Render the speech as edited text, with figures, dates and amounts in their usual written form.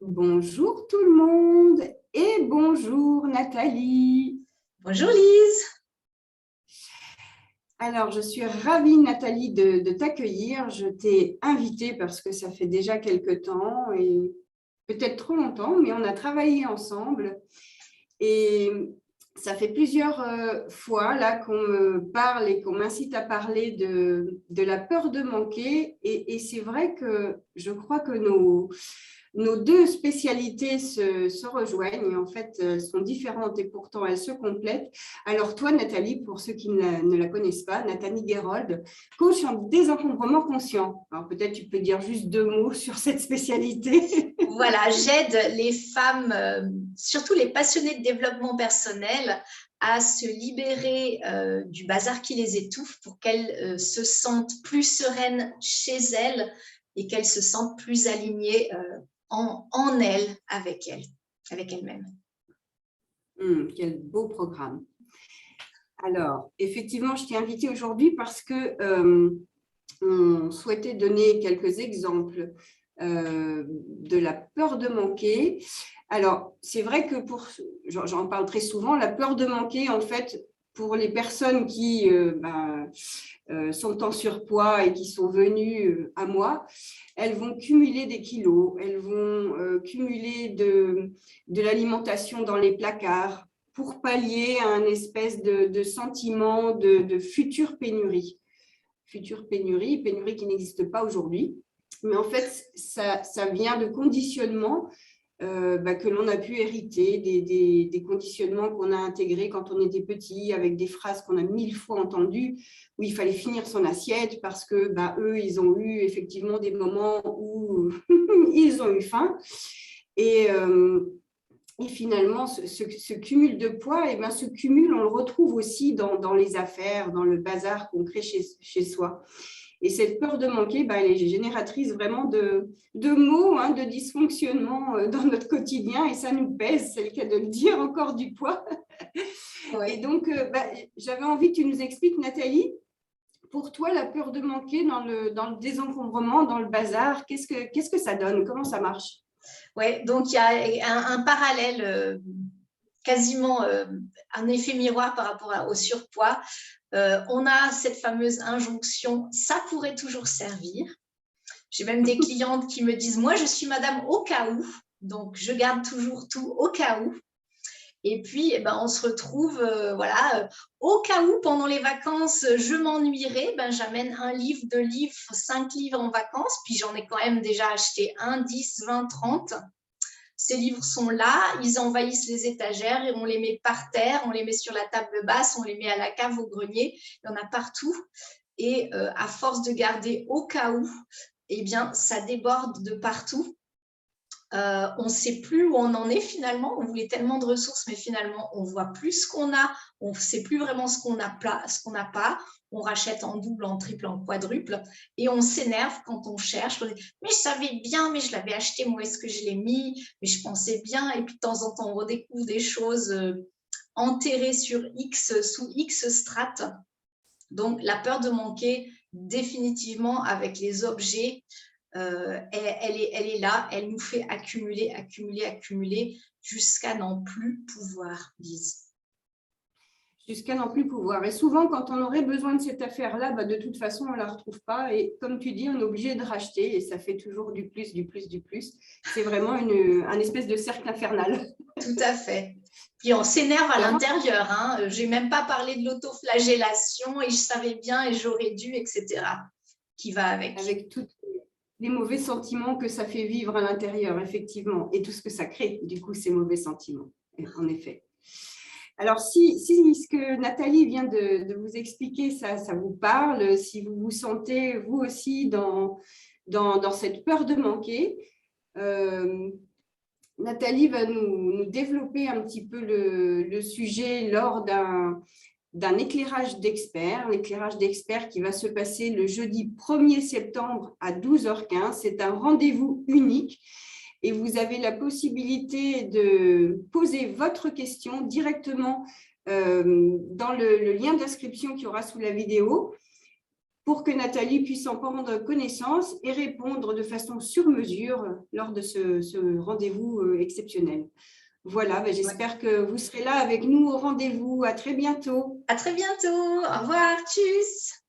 Bonjour tout le monde et bonjour Nathalie. Bonjour Lise. Alors, je suis ravie Nathalie de t'accueillir. Je t'ai invitée parce que ça fait déjà quelque temps et peut-être trop longtemps, mais on a travaillé ensemble et ça fait plusieurs fois là qu'on me parle et qu'on m'incite à parler de la peur de manquer et c'est vrai que je crois que nos deux spécialités se rejoignent. En fait, elles sont différentes et pourtant elles se complètent. Alors toi, Nathalie, pour ceux qui ne la connaissent pas, Nathalie Gerold, coach en désencombrement conscient. Alors peut-être tu peux dire juste deux mots sur cette spécialité. Voilà, j'aide les femmes, surtout les passionnées de développement personnel, à se libérer du bazar qui les étouffe pour qu'elles se sentent plus sereines chez elles et qu'elles se sentent plus alignées en elles, avec elles-mêmes. Quel beau programme. Alors, effectivement, je t'ai invitée aujourd'hui parce que on souhaitait donner quelques exemples de la peur de manquer. Alors, c'est vrai que j'en parle très souvent, la peur de manquer, en fait, pour les personnes qui sont en surpoids et qui sont venues à moi, elles vont cumuler des kilos, elles vont cumuler de l'alimentation dans les placards pour pallier à un espèce de sentiment de future pénurie. Future pénurie qui n'existe pas aujourd'hui. Mais en fait, ça vient de conditionnements que l'on a pu hériter, des conditionnements qu'on a intégrés quand on était petit, avec des phrases qu'on a 1000 fois entendues, où il fallait finir son assiette parce que eux, ils ont eu effectivement des moments où ils ont eu faim. Et finalement, ce cumul de poids, ce cumul, on le retrouve aussi dans les affaires, dans le bazar qu'on crée chez soi. Et cette peur de manquer, elle est génératrice vraiment de maux, de dysfonctionnement dans notre quotidien. Et ça nous pèse, c'est le cas de le dire, encore du poids. Ouais. Et donc, j'avais envie que tu nous expliques, Nathalie, pour toi, la peur de manquer dans le désencombrement, dans le bazar, qu'est-ce que ça donne? Comment ça marche? Oui, donc il y a un parallèle, quasiment un effet miroir par rapport au surpoids. On a cette fameuse injonction, ça pourrait toujours servir. J'ai même des clientes qui me disent, moi je suis madame au cas où, donc je garde toujours tout au cas où. Et puis, on se retrouve, au cas où, pendant les vacances, je m'ennuierais, j'amène un livre, 2 livres, 5 livres en vacances, puis j'en ai quand même déjà acheté 1, 10, 20, 30. Ces livres sont là, ils envahissent les étagères et on les met par terre, on les met sur la table basse, on les met à la cave, au grenier, il y en a partout. Et à force de garder au cas où, ça déborde de partout. On ne sait plus où on en est finalement. On voulait tellement de ressources, mais finalement, on ne voit plus ce qu'on a. On ne sait plus vraiment ce qu'on n'a pas. On rachète en double, en triple, en quadruple. Et on s'énerve quand on cherche. On dit, mais je savais bien, mais je l'avais acheté, moi, est-ce que je l'ai mis? Mais je pensais bien. Et puis, de temps en temps, on redécouvre des choses enterrées sous X strates. Donc, la peur de manquer, définitivement, avec les objets, elle est là, elle nous fait accumuler jusqu'à n'en plus pouvoir, Lise. Jusqu'à n'en plus pouvoir. Et souvent, quand on aurait besoin de cette affaire-là, de toute façon, on ne la retrouve pas. Et comme tu dis, on est obligé de racheter et ça fait toujours du plus, du plus, du plus. C'est vraiment un espèce de cercle infernal. Tout à fait. Puis on s'énerve à l'intérieur. Je n'ai même pas parlé de l'autoflagellation et je savais bien et j'aurais dû, etc. Qui va avec. Avec tous les mauvais sentiments que ça fait vivre à l'intérieur, effectivement. Et tout ce que ça crée, du coup, ces mauvais sentiments, en effet. Alors, si ce que Nathalie vient de vous expliquer, ça vous parle, si vous vous sentez, vous aussi, dans cette peur de manquer, Nathalie va nous développer un petit peu le sujet lors d'un éclairage d'experts, l'éclairage d'experts qui va se passer le jeudi 1er septembre à 12h15. C'est un rendez-vous unique. Et vous avez la possibilité de poser votre question directement dans le lien d'inscription qu'il y aura sous la vidéo. pour que Nathalie puisse en prendre connaissance et répondre de façon sur mesure lors de ce rendez-vous exceptionnel. Voilà, ben j'espère que vous serez là avec nous au rendez-vous. À très bientôt. À très bientôt. Au revoir. Tchuss.